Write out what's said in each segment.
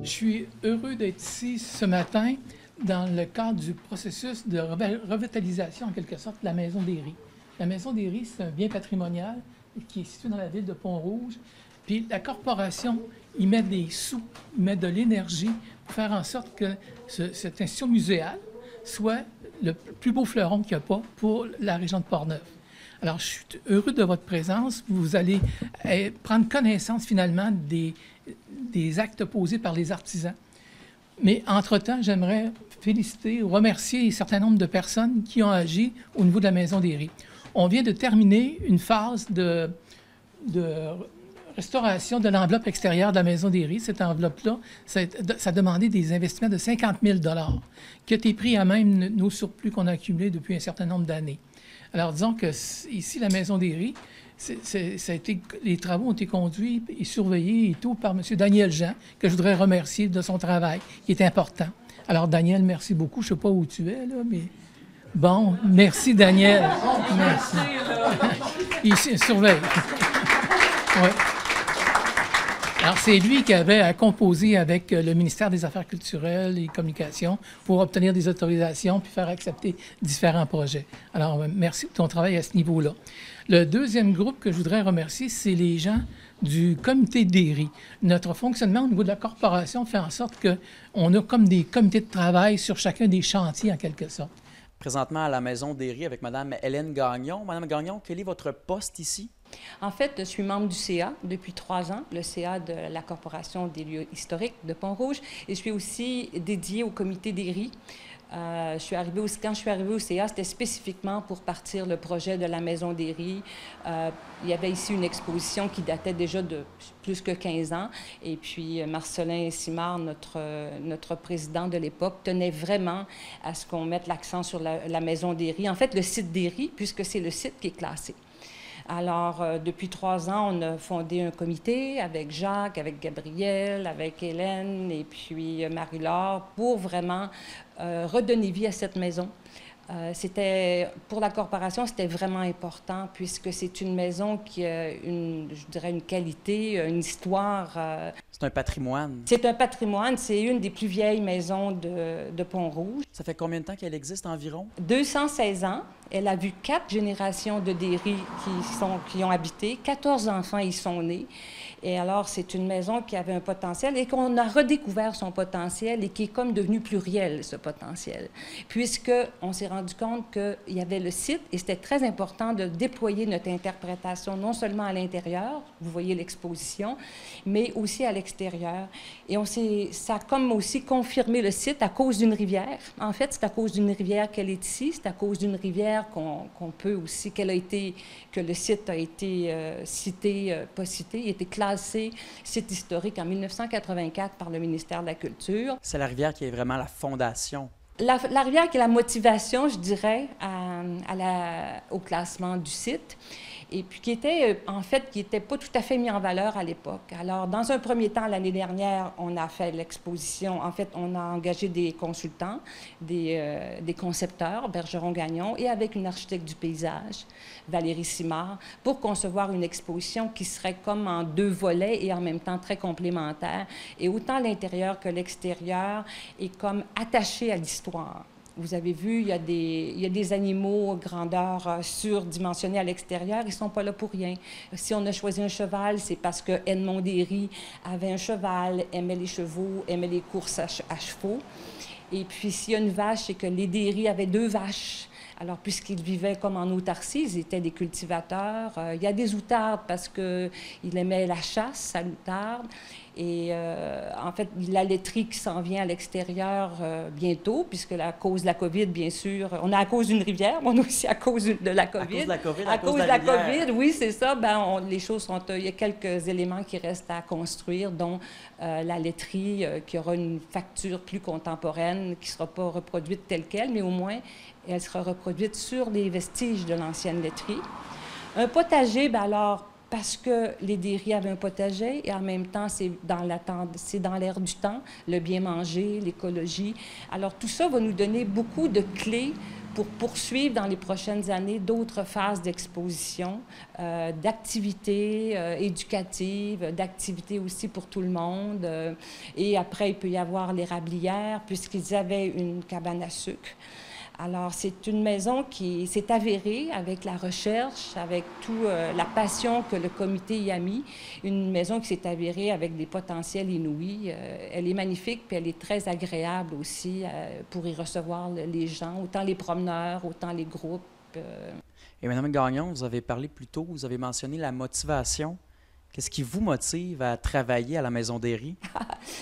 Je suis heureux d'être ici ce matin dans le cadre du processus de revitalisation, en quelque sorte, de la Maison des Ries. La Maison des Ries, c'est un bien patrimonial qui est situé dans la ville de Pont-Rouge. Puis la corporation, ils mettent des sous, ils mettent de l'énergie pour faire en sorte que cette institution muséale soit le plus beau fleuron qu'il n'y a pas pour la région de Portneuf. Alors, je suis heureux de votre présence. Vous allez prendre connaissance finalement des actes posés par les artisans. Mais entre-temps, j'aimerais féliciter ou remercier un certain nombre de personnes qui ont agi au niveau de la Maison des Ries. On vient de terminer une phase de restauration de l'enveloppe extérieure de la Maison des Ries. Cette enveloppe-là, ça a demandé des investissements de 50 000 qui ont été pris à même nos surplus qu'on a accumulés depuis un certain nombre d'années. Alors, disons que ici, la Maison des Ries, les travaux ont été conduits et surveillés et tout par M. Daniel Jean, que je voudrais remercier de son travail, qui est important. Alors, Daniel, merci beaucoup. Je ne sais pas où tu es, là, mais... Bon, merci, Daniel. Merci. Il surveille. Oui. Alors, c'est lui qui avait à composer avec le ministère des Affaires culturelles et communications pour obtenir des autorisations puis faire accepter différents projets. Alors, merci pour ton travail à ce niveau-là. Le deuxième groupe que je voudrais remercier, c'est les gens du comité des Ries. Notre fonctionnement au niveau de la corporation fait en sorte qu'on a comme des comités de travail sur chacun des chantiers, en quelque sorte. Présentement à la Maison des Ries avec Mme Hélène Gagnon. Mme Gagnon, quel est votre poste ici? En fait, je suis membre du CA depuis 3 ans, le CA de la Corporation des lieux historiques de Pont-Rouge, et je suis aussi dédiée au comité des Ries. Quand je suis arrivée au CA, c'était spécifiquement pour partir le projet de la Maison des Ries. Il y avait ici une exposition qui datait déjà de plus que 15 ans. Et puis, Marcelin Simard, notre président de l'époque, tenait vraiment à ce qu'on mette l'accent sur la Maison des Ries. En fait, le site des Ries, puisque c'est le site qui est classé. Alors, depuis 3 ans, on a fondé un comité avec Jacques, avec Gabriel, avec Hélène et puis Marie-Laure pour vraiment redonner vie à cette maison. Pour la corporation, c'était vraiment important puisque c'est une maison qui a je dirais, une qualité, une histoire. C'est un patrimoine. C'est un patrimoine. C'est une des plus vieilles maisons de Pont-Rouge. Ça fait combien de temps qu'elle existe environ? 216 ans. Elle a vu 4 générations de des Ries qui ont habité. 14 enfants y sont nés. Et alors, c'est une maison qui avait un potentiel et qu'on a redécouvert son potentiel et qui est comme devenu pluriel, ce potentiel. Puisqu'on s'est rendu compte qu'il y avait le site et c'était très important de déployer notre interprétation non seulement à l'intérieur, vous voyez l'exposition, mais aussi à l'extérieur. Et ça a comme aussi confirmé le site à cause d'une rivière. En fait, c'est à cause d'une rivière qu'elle est ici, c'est à cause d'une rivière qu'on peut aussi, que le site a été cité, pas cité, il a été classé site historique en 1984 par le ministère de la Culture. C'est la rivière qui est vraiment la fondation. La rivière qui est la motivation, je dirais, au classement du site. Et puis qui était pas tout à fait mis en valeur à l'époque. Alors, dans un premier temps, l'année dernière, on a fait l'exposition. En fait, on a engagé des consultants, des concepteurs, Bergeron-Gagnon, et avec une architecte du paysage, Valérie Simard, pour concevoir une exposition qui serait comme en 2 volets et en même temps très complémentaire. Et autant l'intérieur que l'extérieur est comme attaché à l'histoire. Vous avez vu, il y a des animaux grandeur surdimensionnés à l'extérieur. Ils ne sont pas là pour rien. Si on a choisi un cheval, c'est parce que Edmond des Ries avait un cheval, aimait les chevaux, aimait les courses à chevaux. Et puis, s'il y a une vache, c'est que les des Ries avaient 2 vaches. Alors, puisqu'ils vivaient comme en autarcie, ils étaient des cultivateurs. Il y a des outardes parce qu'il aimait la chasse à l'outarde. Et en fait, la laiterie qui s'en vient à l'extérieur bientôt, puisque à cause de la COVID, bien sûr, on est à cause d'une rivière, mais on est aussi à cause de la COVID. À cause de la COVID, oui, c'est ça. Les choses sont... Il y a quelques éléments qui restent à construire, dont la laiterie qui aura une facture plus contemporaine, qui ne sera pas reproduite telle qu'elle, mais au moins, elle sera reproduite sur les vestiges de l'ancienne laiterie. Un potager, parce que les des Ries avaient un potager et en même temps, c'est dans l'air du temps, le bien manger, l'écologie. Alors, tout ça va nous donner beaucoup de clés pour poursuivre dans les prochaines années d'autres phases d'exposition, d'activités éducatives, d'activités aussi pour tout le monde. Et après, il peut y avoir l'érablière, puisqu'ils avaient une cabane à sucre. Alors, c'est une maison qui s'est avérée avec la recherche, avec toute la passion que le comité y a mis. Une maison qui s'est avérée avec des potentiels inouïs. Elle est magnifique, puis elle est très agréable aussi pour y recevoir les gens, autant les promeneurs, autant les groupes. Et Mme Gagnon, vous avez parlé plus tôt, vous avez mentionné la motivation. Qu'est-ce qui vous motive à travailler à la Maison des Ries?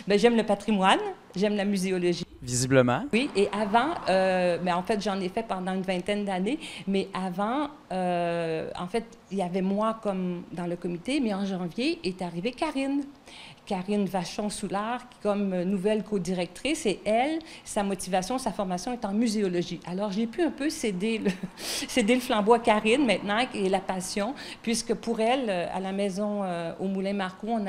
Bien, j'aime le patrimoine, j'aime la muséologie. Visiblement. Oui, et avant, mais en fait, j'en ai fait pendant une vingtaine d'années, mais avant, en fait, il y avait moi comme dans le comité, mais en janvier est arrivée Karine Vachon-Soulard, qui comme nouvelle co-directrice, et elle, sa motivation, sa formation est en muséologie. Alors, j'ai pu un peu céder le flambeau à Karine maintenant, et la passion, puisque pour elle, à la maison au Moulin-Marcoux,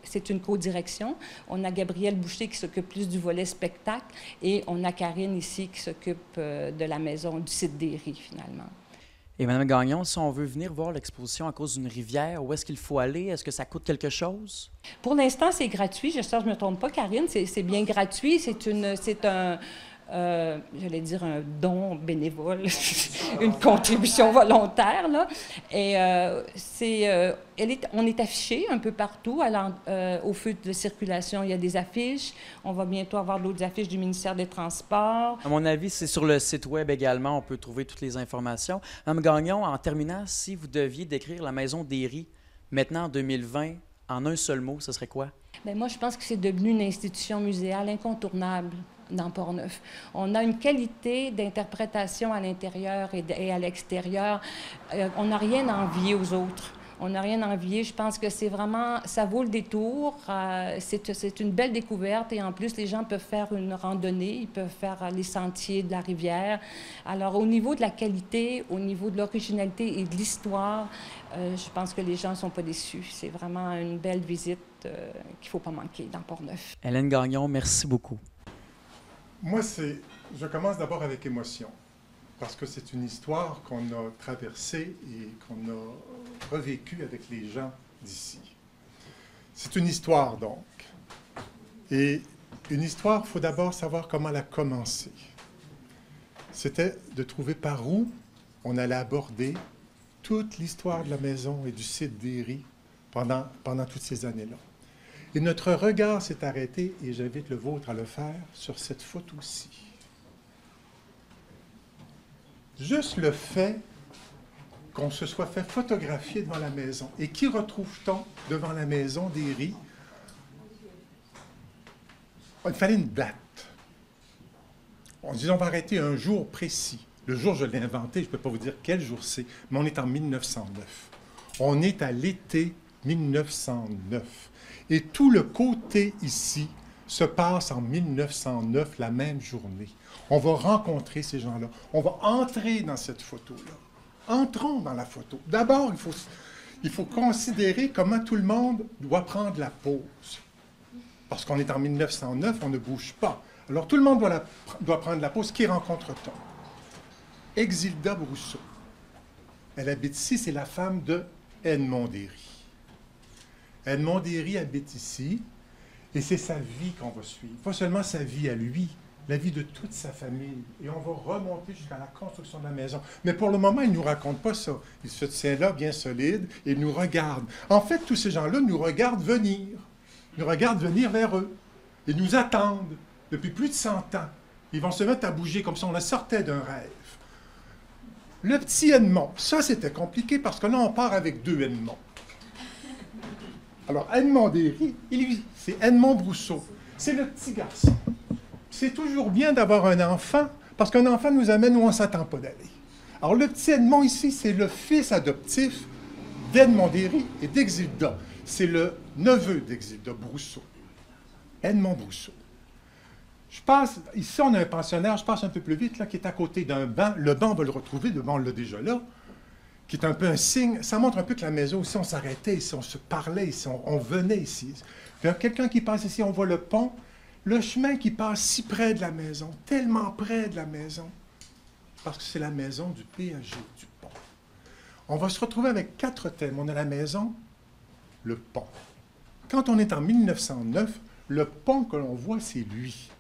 c'est une co-direction. On a Gabrielle Boucher qui s'occupe plus du volet spectacle, et on a Karine ici qui s'occupe de la maison, du site des Ries, finalement. Et Mme Gagnon, si on veut venir voir l'exposition à cause d'une rivière, où est-ce qu'il faut aller? Est-ce que ça coûte quelque chose? Pour l'instant, c'est gratuit. J'espère que je ne me trompe pas, Karine. C'est bien gratuit. C'est un j'allais dire un don bénévole, une contribution volontaire, là. Et on est affiché un peu partout. Au feu de circulation, il y a des affiches. On va bientôt avoir d'autres affiches du ministère des Transports. À mon avis, c'est sur le site web également, on peut trouver toutes les informations. Mme Gagnon, en terminant, si vous deviez décrire la Maison des Ries, maintenant en 2020, en un seul mot, ce serait quoi? Bien, moi, je pense que c'est devenu une institution muséale incontournable dans Portneuf. On a une qualité d'interprétation à l'intérieur et à l'extérieur. On n'a rien à envier aux autres. On n'a rien à envier. Je pense que c'est vraiment, ça vaut le détour. C'est une belle découverte et en plus, les gens peuvent faire une randonnée, ils peuvent faire les sentiers de la rivière. Alors, au niveau de la qualité, au niveau de l'originalité et de l'histoire, je pense que les gens ne sont pas déçus. C'est vraiment une belle visite qu'il ne faut pas manquer dans Portneuf. Hélène Gagnon, merci beaucoup. Moi, je commence d'abord avec émotion, parce que c'est une histoire qu'on a traversée et qu'on a revécue avec les gens d'ici. C'est une histoire, donc. Et une histoire, il faut d'abord savoir comment elle a commencé. C'était de trouver par où on allait aborder toute l'histoire de la maison et du site des Ries pendant toutes ces années-là. Et notre regard s'est arrêté, et j'invite le vôtre à le faire, sur cette photo-ci. Juste le fait qu'on se soit fait photographier devant la maison. Et qui retrouve-t-on devant la maison des Ries? Il fallait une date. On dit on va arrêter un jour précis. Le jour, je l'ai inventé, je ne peux pas vous dire quel jour c'est, mais on est en 1909. On est à l'été 1909. Et tout le côté ici se passe en 1909, la même journée. On va rencontrer ces gens-là. On va entrer dans cette photo-là. Entrons dans la photo. D'abord, il faut considérer comment tout le monde doit prendre la pause. Parce qu'on est en 1909, on ne bouge pas. Alors, tout le monde doit prendre la pause. Qui rencontre-t-on? Exilda Brousseau. Elle habite ici, c'est la femme de Edmond des Ries. Edmond des Ries habite ici, et c'est sa vie qu'on va suivre. Pas seulement sa vie à lui, la vie de toute sa famille. Et on va remonter jusqu'à la construction de la maison. Mais pour le moment, il ne nous raconte pas ça. Il se tient là, bien solide, et il nous regarde. En fait, tous ces gens-là nous regardent venir. Ils nous regardent venir vers eux. Ils nous attendent depuis plus de 100 ans. Ils vont se mettre à bouger comme si on sortait d'un rêve. Le petit Edmond, ça c'était compliqué parce que là, on part avec deux Edmonds. Alors, Edmond des Ries, c'est Edmond Brousseau. C'est le petit garçon. C'est toujours bien d'avoir un enfant, parce qu'un enfant nous amène où on ne s'attend pas d'aller. Alors, le petit Edmond ici, c'est le fils adoptif d'Edmond des Ries et d'Exilda. C'est le neveu d'Exilda, Brousseau. Edmond Brousseau. Je passe, ici on a un pensionnaire, je passe un peu plus vite, là, qui est à côté d'un banc. Le banc, on va le retrouver, le banc, on l'a déjà là, qui est un peu un signe. Ça montre un peu que la maison, ici, on s'arrêtait, ici, on se parlait, ici, on venait ici. Puis quelqu'un qui passe ici, on voit le pont, le chemin qui passe si près de la maison, tellement près de la maison. parce que c'est la maison du PAG du pont. On va se retrouver avec 4 thèmes. On a la maison, le pont. Quand on est en 1909, le pont que l'on voit, c'est lui.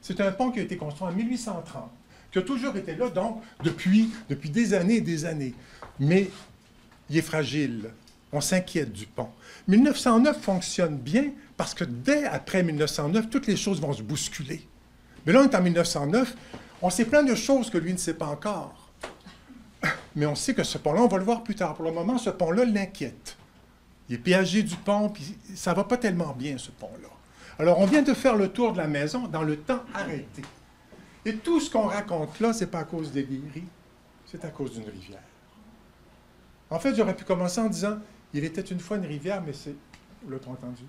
C'est un pont qui a été construit en 1830, qui a toujours été là, donc, depuis des années et des années. Mais il est fragile. On s'inquiète du pont. 1909 fonctionne bien parce que dès après 1909, toutes les choses vont se bousculer. Mais là, on est en 1909, on sait plein de choses que lui ne sait pas encore. Mais on sait que ce pont-là, on va le voir plus tard. Pour le moment, ce pont-là l'inquiète. Il est péagé du pont, puis ça ne va pas tellement bien, ce pont-là. Alors, on vient de faire le tour de la maison dans le temps arrêté. Et tout ce qu'on raconte là, ce n'est pas à cause des Léry, c'est à cause d'une rivière. En fait, j'aurais pu commencer en disant, il était une fois une rivière, mais c'est... L'as-tu entendu?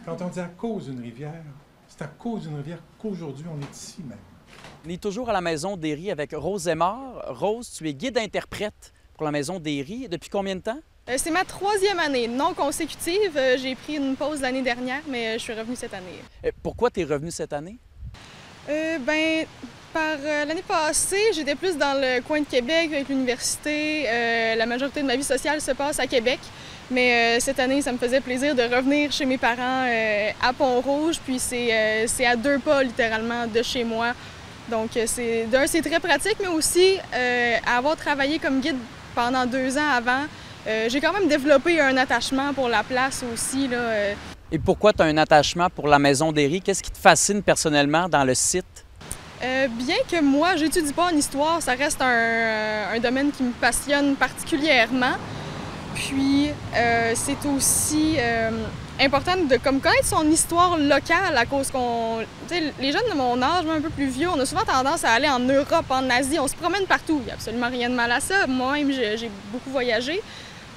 Quand on dit à cause d'une rivière, c'est à cause d'une rivière qu'aujourd'hui, on est ici même. On est toujours à la Maison des Ries avec Rose Aymard. Rose, tu es guide-interprète pour la Maison des Ries. Depuis combien de temps? C'est ma 3e année non consécutive. J'ai pris une pause l'année dernière, mais je suis revenue cette année. Pourquoi tu es revenue cette année? L'année passée, j'étais plus dans le coin de Québec avec l'université. La majorité de ma vie sociale se passe à Québec. Mais cette année, ça me faisait plaisir de revenir chez mes parents à Pont-Rouge. Puis c'est à 2 pas, littéralement, de chez moi. Donc, c'est très pratique, mais aussi, avoir travaillé comme guide pendant 2 ans avant, j'ai quand même développé un attachement pour la place aussi, là. Et pourquoi tu as un attachement pour la Maison des Ries? Qu'est-ce qui te fascine personnellement dans le site? Bien que moi, j'étudie pas en histoire, ça reste un domaine qui me passionne particulièrement. Puis, c'est aussi important de connaître son histoire locale à cause qu'on... Les jeunes de mon âge, même un peu plus vieux, on a souvent tendance à aller en Europe, en Asie, on se promène partout. Il n'y a absolument rien de mal à ça. Moi-même, j'ai beaucoup voyagé.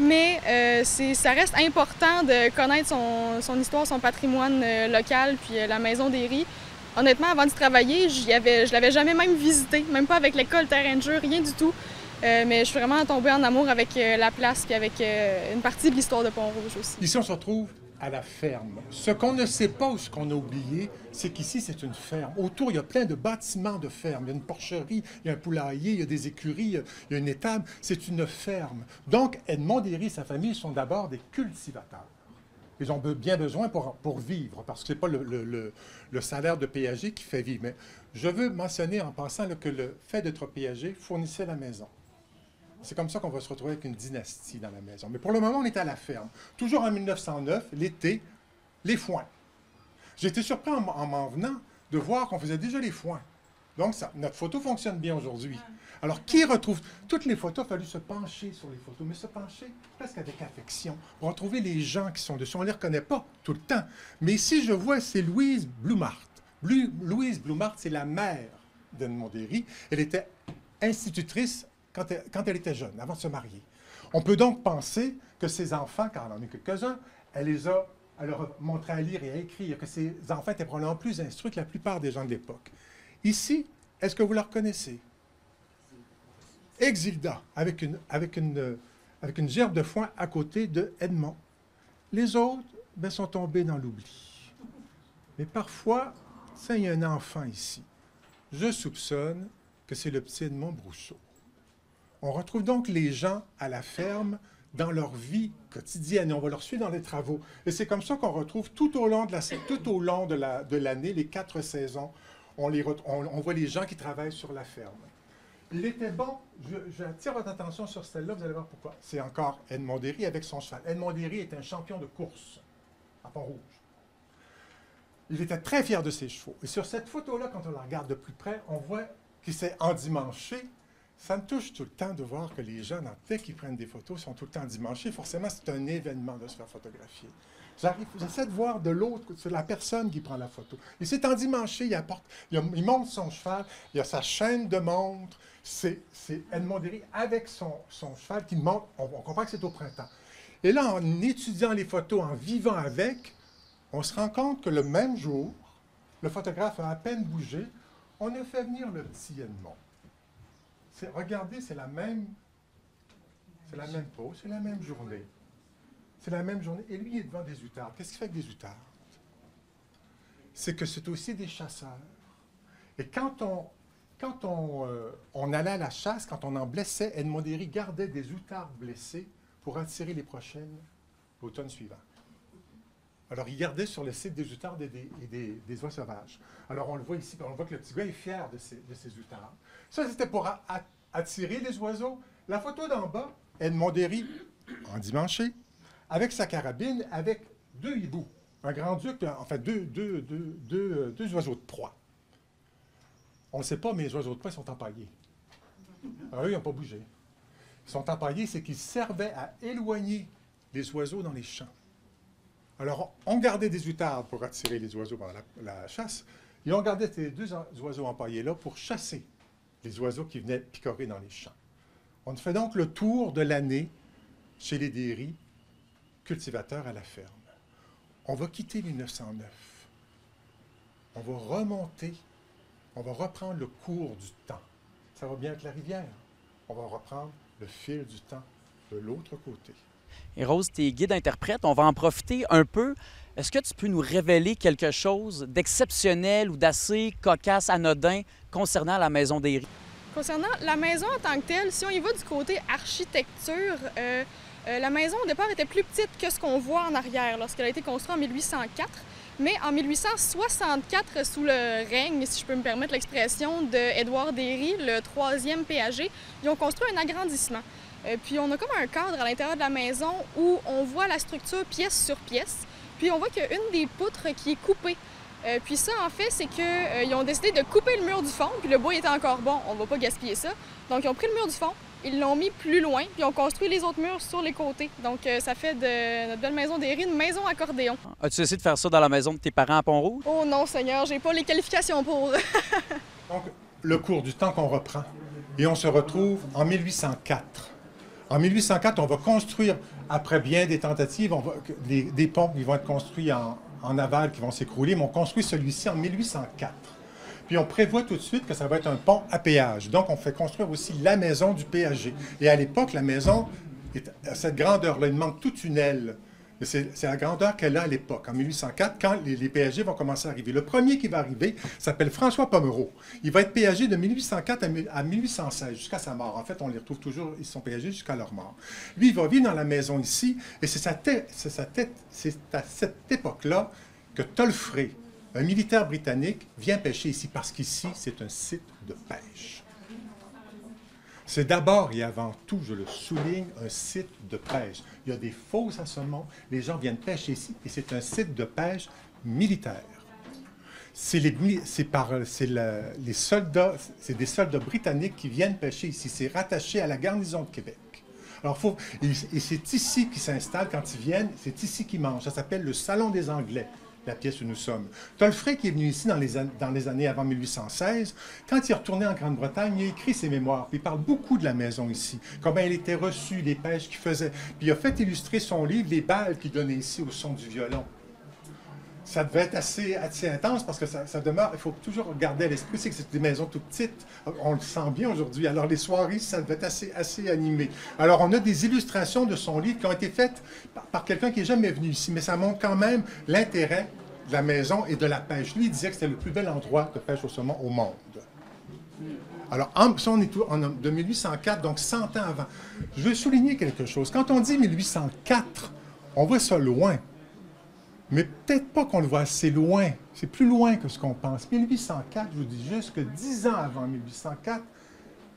Mais ça reste important de connaître son histoire, son patrimoine local, puis la Maison des Ries. Honnêtement, avant d'y travailler, je l'avais jamais même visité, même pas avec l'école terrain de jeu, rien du tout. Mais je suis vraiment tombée en amour avec la place puis avec une partie de l'histoire de Pont-Rouge aussi. Ici, on se retrouve à la ferme. Ce qu'on ne sait pas ou ce qu'on a oublié, c'est qu'ici, c'est une ferme. Autour, il y a plein de bâtiments de ferme. Il y a une porcherie, il y a un poulailler, il y a des écuries, il y a une étable. C'est une ferme. Donc, Edmond Derry et sa famille sont d'abord des cultivateurs. Ils ont bien besoin pour vivre, parce que ce n'est pas le salaire de péager qui fait vivre. Mais je veux mentionner en passant là, que le fait d'être péager fournissait la maison. C'est comme ça qu'on va se retrouver avec une dynastie dans la maison. Mais pour le moment, on est à la ferme. Toujours en 1909, l'été, les foins. J'ai été surpris en m'en venant de voir qu'on faisait déjà les foins. Donc, notre photo fonctionne bien aujourd'hui. Alors, qui retrouve... Toutes les photos, il a fallu se pencher sur les photos, mais se pencher presque avec affection pour retrouver les gens qui sont dessus. On ne les reconnaît pas tout le temps. Mais ici, je vois, c'est Louise Blumhardt. Louise Blumhardt, c'est la mère d'Edmond Derry. Elle était institutrice quand elle était jeune, avant de se marier. On peut donc penser que ses enfants, car elle en a quelques-uns, elle leur a montré à lire et à écrire, que ses enfants étaient probablement plus instruits que la plupart des gens de l'époque. Ici, est-ce que vous la reconnaissez? Exilda, avec une gerbe de foin à côté de Edmond. Les autres sont tombés dans l'oubli. Mais parfois, ça, il y a un enfant ici. Je soupçonne que c'est le petit Edmond Brousseau. On retrouve donc les gens à la ferme dans leur vie quotidienne. Et on va leur suivre dans les travaux. Et c'est comme ça qu'on retrouve tout au long de l'année, les 4 saisons, on voit les gens qui travaillent sur la ferme. Il était bon, j'attire votre attention sur celle-là, vous allez voir pourquoi. C'est encore Edmond Derry avec son cheval. Edmond Derry est un champion de course à Pont-Rouge. Il était très fier de ses chevaux. Et sur cette photo-là, quand on la regarde de plus près, on voit qu'il s'est endimanché. Ça me touche tout le temps de voir que les gens, dès qu'ils prennent des photos, sont tout le temps endimanchés. Forcément, c'est un événement de se faire photographier. J'essaie de voir de l'autre, c'est la personne qui prend la photo. Il s'est endimanché, il monte son cheval, il a sa chaîne de montre. C'est Edmond Derry avec son cheval qui monte. On comprend que c'est au printemps. Et là, en étudiant les photos, en vivant avec, on se rend compte que le même jour, le photographe a à peine bougé, on a fait venir le petit Edmond. Regardez, c'est la même pause, c'est la même journée. C'est la même journée. Et lui, il est devant des outardes. Qu'est-ce qu'il fait avec des outardes? C'est que c'est aussi des chasseurs. Et quand quand on allait à la chasse, quand on en blessait, Edmond Derry gardait des outardes blessées pour attirer les prochaines l'automne suivant. Alors, il gardait sur le site des outardes et des oies sauvages. Alors, on le voit ici, on voit que le petit gars est fier de ses outardes. Ça, c'était pour attirer les oiseaux. La photo d'en bas, Edmond Derry, endimanché, avec sa carabine, avec 2 hiboux. Un grand-duc, enfin, deux oiseaux de proie. On ne sait pas, mais les oiseaux de proie sont empaillés. Alors, eux, ils n'ont pas bougé. Ils sont empaillés, c'est qu'ils servaient à éloigner les oiseaux dans les champs. Alors, on gardait des outardes pour attirer les oiseaux pendant la chasse, et on gardait ces 2 oiseaux empaillés-là pour chasser les oiseaux qui venaient picorer dans les champs. On fait donc le tour de l'année chez les Derry, cultivateurs à la ferme. On va quitter 1909. On va remonter. On va reprendre le cours du temps. Ça va bien avec la rivière. On va reprendre le fil du temps de l'autre côté. Et Rose, t'es guide-interprète, on va en profiter un peu. Est-ce que tu peux nous révéler quelque chose d'exceptionnel ou d'assez cocasse, anodin concernant la maison Derry? Concernant la maison en tant que telle, si on y va du côté architecture, la maison au départ était plus petite que ce qu'on voit en arrière lorsqu'elle a été construite en 1804. Mais en 1864, sous le règne, si je peux me permettre l'expression, d'Édouard Derry, le 3e PAG, ils ont construit un agrandissement. Puis on a comme un cadre à l'intérieur de la maison où on voit la structure pièce sur pièce. Puis on voit qu'il y a une des poutres qui est coupée. Puis ça, en fait, c'est qu'ils ont décidé de couper le mur du fond, puis le bois était encore bon, on ne va pas gaspiller ça. Donc ils ont pris le mur du fond, ils l'ont mis plus loin, puis ils ont construit les autres murs sur les côtés. Donc ça fait de notre belle maison Derry une maison accordéon. As-tu essayé de faire ça dans la maison de tes parents à Pont-Rouge? Oh non, Seigneur, j'ai pas les qualifications pour. Donc, le cours du temps qu'on reprend. Et on se retrouve en 1804. En 1804, on va construire, après bien des tentatives, des ponts qui vont être construits en aval, qui vont s'écrouler, mais on construit celui-ci en 1804. Puis on prévoit tout de suite que ça va être un pont à péage. Donc, on fait construire aussi la maison du péager. Et à l'époque, la maison est à cette grandeur-là. Il manque toute une aile. C'est la grandeur qu'elle a à l'époque, en 1804, quand les péagers vont commencer à arriver. Le premier qui va arriver s'appelle François Pomereau. Il va être péagé de 1804 à 1816, jusqu'à sa mort. En fait, on les retrouve toujours, ils sont péagés jusqu'à leur mort. Lui, il va vivre dans la maison ici, et c'est à cette époque-là que Tolfré, un militaire britannique, vient pêcher ici, parce qu'ici, c'est un site de pêche. C'est d'abord et avant tout, je le souligne, un site de pêche. Il y a des fosses à saumon, les gens viennent pêcher ici, et c'est un site de pêche militaire. C'est des soldats britanniques qui viennent pêcher ici. C'est rattaché à la garnison de Québec. Alors, et c'est ici qu'ils s'installent quand ils viennent, c'est ici qu'ils mangent. Ça s'appelle le Salon des Anglais, la pièce où nous sommes. Tolfré, qui est venu ici dans les années avant 1816, quand il est retourné en Grande-Bretagne, il a écrit ses mémoires. Puis il parle beaucoup de la maison ici, comment elle était reçue, les pêches qu'il faisait. Puis il a fait illustrer son livre, les balles qu'il donnait ici au son du violon. Ça devait être assez intense parce que ça demeure, il faut toujours garder à l'esprit, c'est que c'est des maisons tout petites. On le sent bien aujourd'hui. Alors les soirées, ça devait être assez animé. Alors on a des illustrations de son livre qui ont été faites par quelqu'un qui n'est jamais venu ici, mais ça montre quand même l'intérêt de la maison et de la pêche. Lui, il disait que c'était le plus bel endroit de pêche au saumon au monde. Alors, ça, on est de 1804, donc 100 ans avant. Je veux souligner quelque chose. Quand on dit 1804, on voit ça loin. Mais peut-être pas qu'on le voit assez loin. C'est plus loin que ce qu'on pense. 1804, je vous dis juste que 10 ans avant 1804,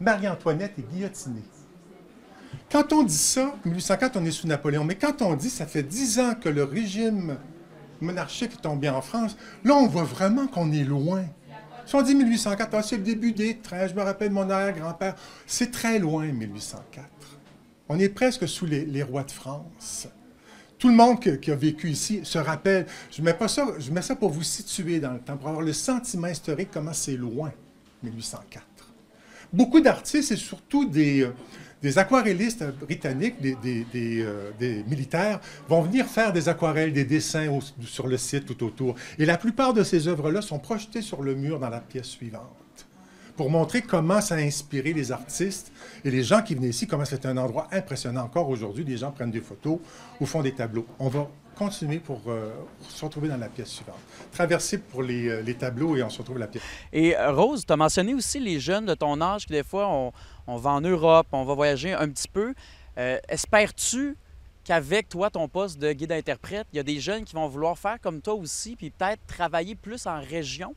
Marie-Antoinette est guillotinée. Quand on dit ça, 1804, on est sous Napoléon. Mais quand on dit ça fait 10 ans que le régime monarchique est tombé en France, là, on voit vraiment qu'on est loin. Si on dit 1804, c'est le début des trains, je me rappelle de mon arrière-grand-père. C'est très loin, 1804. On est presque sous les rois de France. Tout le monde qui a vécu ici se rappelle. Je mets ça pour vous situer dans le temps, pour avoir le sentiment historique, comment c'est loin, 1804. Beaucoup d'artistes et surtout des aquarellistes britanniques, des militaires, vont venir faire des aquarelles, des dessins sur le site tout autour. Et la plupart de ces œuvres-là sont projetées sur le mur dans la pièce suivante, pour montrer comment ça a inspiré les artistes et les gens qui venaient ici, comment c'est un endroit impressionnant. Encore aujourd'hui, les gens prennent des photos ou font des tableaux. On va continuer pour se retrouver dans la pièce suivante. Traverser pour les tableaux et on se retrouve à la pièce. Et Rose, tu as mentionné aussi les jeunes de ton âge qui, des fois, on va en Europe, on va voyager un petit peu. Espères-tu qu'avec toi, ton poste de guide-interprète, il y a des jeunes qui vont vouloir faire comme toi aussi, puis peut-être travailler plus en région?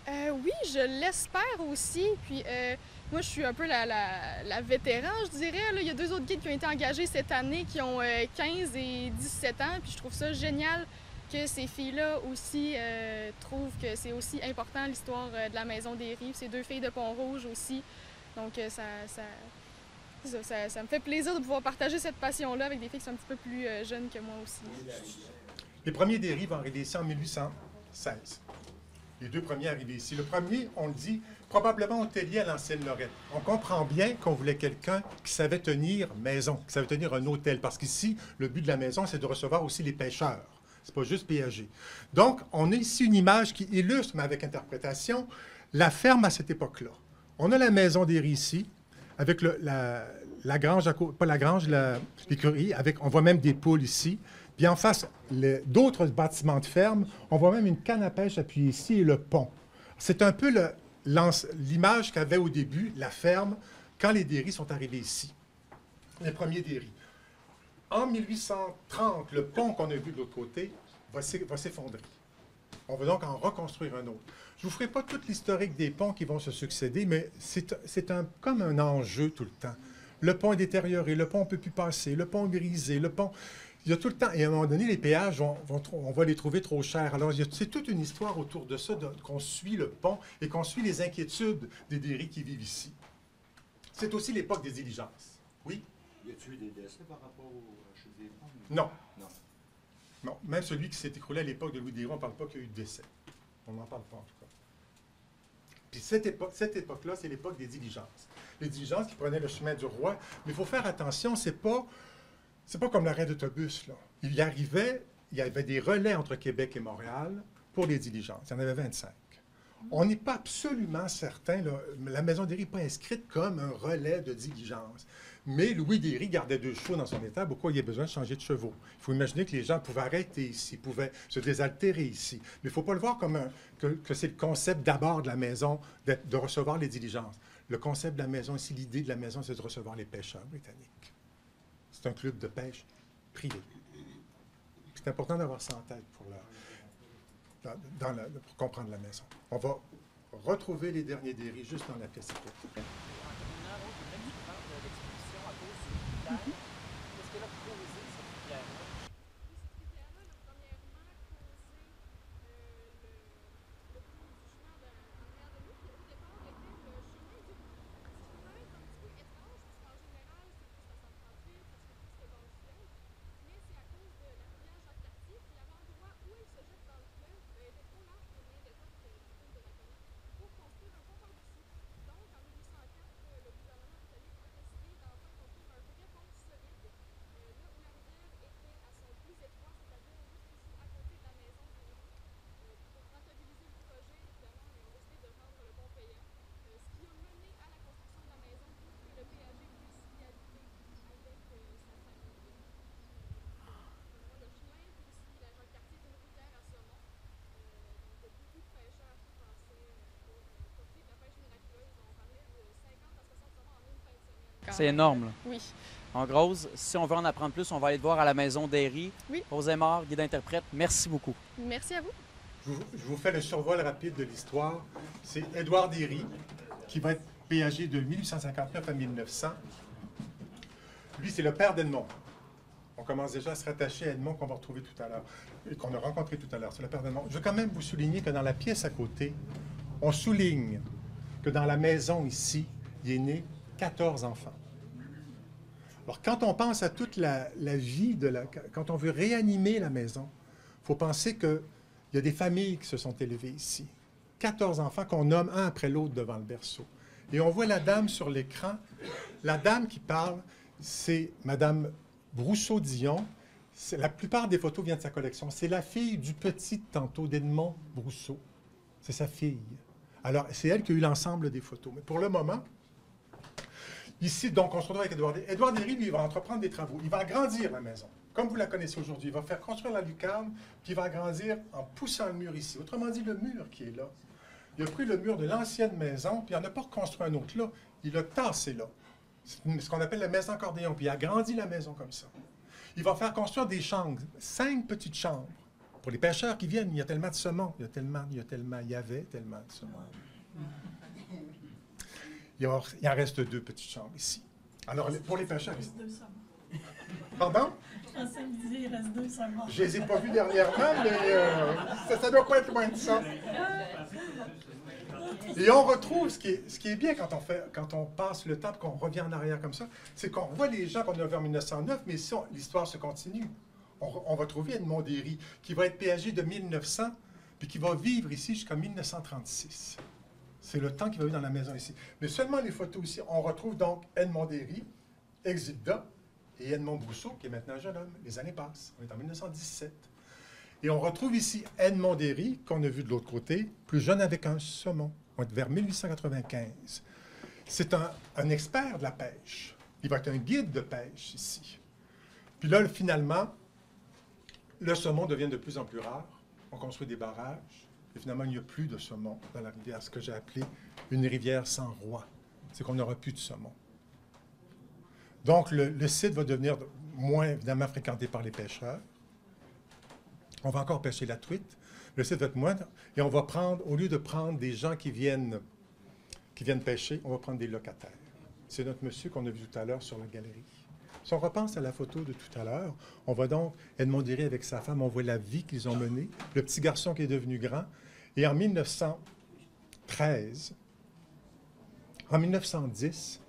Oui, je l'espère aussi. Puis moi, je suis un peu la vétéran, je dirais. Là. Il y a 2 autres guides qui ont été engagés cette année qui ont 15 et 17 ans. Puis je trouve ça génial que ces filles-là aussi trouvent que c'est aussi important l'histoire de la Maison des Rives. Ces 2 filles de Pont-Rouge aussi. Donc ça me fait plaisir de pouvoir partager cette passion-là avec des filles qui sont un petit peu plus jeunes que moi aussi. Les premiers des Rives vont arriver ici en 1816. Les 2 premiers arrivés ici. Le premier, on le dit, probablement hôtelier à l'ancienne Lorette. On comprend bien qu'on voulait quelqu'un qui savait tenir maison, qui savait tenir un hôtel, parce qu'ici, le but de la maison, c'est de recevoir aussi les pêcheurs. C'est pas juste péager. Donc, on a ici une image qui illustre, mais avec interprétation, la ferme à cette époque-là. On a la Maison des Riz ici, avec la grange, pas la grange, l'écurie, on voit même des poules ici. Puis en face, d'autres bâtiments de ferme, on voit même une canne à pêche appuyée ici et le pont. C'est un peu l'image qu'avait au début la ferme quand les Derry sont arrivés ici, les premiers Derry. En 1830, le pont qu'on a vu de l'autre côté va s'effondrer. On va donc en reconstruire un autre. Je ne vous ferai pas toute l'historique des ponts qui vont se succéder, mais c'est comme un enjeu tout le temps. Le pont est détérioré, le pont ne peut plus passer, le pont est brisé, le pont... Il y a tout le temps, et à un moment donné, les péages, on va les trouver trop chers. Alors, c'est toute une histoire autour de ça, qu'on suit le pont et qu'on suit les inquiétudes des Derry qui vivent ici. C'est aussi l'époque des diligences. Oui? Y a-t-il eu des décès par rapport au chute des ponts? Non. Non. Même celui qui s'est écroulé à l'époque de Louis Déron, on ne parle pas qu'il y a eu de décès. On n'en parle pas, en tout cas. Puis cette époque-là, c'est l'époque des diligences. Les diligences qui prenaient le chemin du roi. Mais il faut faire attention, c'est pas comme l'arrêt d'autobus, là. Il y avait des relais entre Québec et Montréal pour les diligences. Il y en avait 25. On n'est pas absolument certain, là, la Maison des Riz n'est pas inscrite comme un relais de diligence. Mais Louis Derry gardait 2 chevaux dans son étable, pourquoi il y a besoin de changer de chevaux. Il faut imaginer que les gens pouvaient arrêter ici, pouvaient se désaltérer ici. Mais il ne faut pas le voir comme que c'est le concept d'abord de la maison, de recevoir les diligences. Le concept de la maison ici, l'idée de la maison, c'est de recevoir les pêcheurs britanniques. C'est un club de pêche privé. C'est important d'avoir ça en tête pour comprendre la maison. On va retrouver les derniers Derry juste dans la pièce. C'est énorme, là. Oui. En gros, si on veut en apprendre plus, on va aller te voir à la Maison Derry. Oui. Rose Aymard, guide-interprète, merci beaucoup. Merci à vous. Je vous fais le survol rapide de l'histoire. C'est Édouard Derry, qui va être péagé de 1859 à 1900. Lui, c'est le père d'Edmond. On commence déjà à se rattacher à Edmond qu'on va retrouver tout à l'heure, et qu'on a rencontré tout à l'heure. C'est le père d'Edmond. Je veux quand même vous souligner que dans la pièce à côté, on souligne que dans la maison ici, il est né 14 enfants. Alors, quand on pense à toute la vie, quand on veut réanimer la maison, il faut penser qu'il y a des familles qui se sont élevées ici. 14 enfants qu'on nomme un après l'autre devant le berceau. Et on voit la dame sur l'écran. La dame qui parle, c'est Madame Brousseau-Dion. La plupart des photos viennent de sa collection. C'est la fille du petit tantôt d'Edmond Brousseau. C'est sa fille. Alors, c'est elle qui a eu l'ensemble des photos. Mais pour le moment, ici, donc, on se retrouve avec Édouard Derry. Édouard Derry, lui, il va entreprendre des travaux. Il va agrandir la maison. comme vous la connaissez aujourd'hui. Il va faire construire la lucarne, puis il va agrandir en poussant le mur ici. Autrement dit, le mur qui est là. Il a pris le mur de l'ancienne maison, puis il n'en a pas reconstruit un autre là. Il l'a tassé là. C'est ce qu'on appelle la maison accordéon, puis il a agrandi la maison comme ça. Il va faire construire des chambres, 5 petites chambres. Pour les pêcheurs qui viennent, il y a tellement de saumon, il y avait tellement de saumon. Il en reste 2 petites chambres ici. Alors, pour les pêcheurs... Il reste 2 saumons. Pardon? Je pensais me dire, il reste 2 saumons. Je les ai pas vus dernièrement, mais ça doit pas être loin de ça. Et on retrouve, ce qui est bien quand on passe le temps et qu'on revient en arrière comme ça, c'est qu'on voit les gens qu'on a vus en 1909, mais ici, l'histoire se continue. On va trouver Edmond Derry, qui va être péagé de 1900, puis qui va vivre ici jusqu'en 1936. C'est le temps qu'il va vivre dans la maison ici. Mais seulement les photos ici, on retrouve donc Edmond Derry, Exilda et Edmond Brousseau, qui est maintenant un jeune homme. Les années passent. On est en 1917. Et on retrouve ici Edmond Derry, qu'on a vu de l'autre côté, plus jeune avec un saumon. On est vers 1895. C'est un expert de la pêche. Il va être un guide de pêche ici. Puis là, finalement, le saumon devient de plus en plus rare. On construit des barrages. Et finalement, il n'y a plus de saumon dans la rivière, ce que j'ai appelé une rivière sans roi. C'est qu'on n'aura plus de saumon. Donc, le site va devenir moins, évidemment, fréquenté par les pêcheurs. On va encore pêcher la truite. Le site va être moindre. Et on va prendre, au lieu de prendre des gens qui viennent pêcher, on va prendre des locataires. C'est notre monsieur qu'on a vu tout à l'heure sur la galerie. Si on repense à la photo de tout à l'heure, on voit donc Edmond Derry avec sa femme, on voit la vie qu'ils ont menée, le petit garçon qui est devenu grand. Et en 1913, en 1910,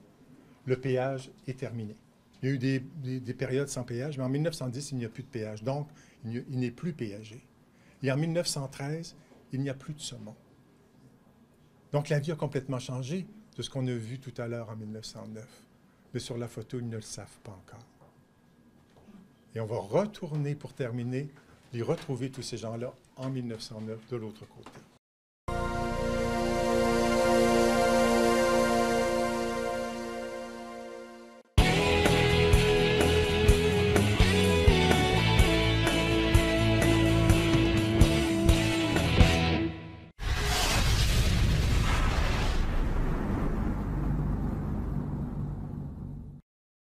le péage est terminé. Il y a eu des périodes sans péage, mais en 1910, il n'y a plus de péage. Donc, il n'est plus péagé. Et en 1913, il n'y a plus de saumon. Donc, la vie a complètement changé de ce qu'on a vu tout à l'heure en 1909. Mais sur la photo, ils ne le savent pas encore. Et on va retourner, pour terminer, les retrouver tous ces gens-là en 1909 de l'autre côté.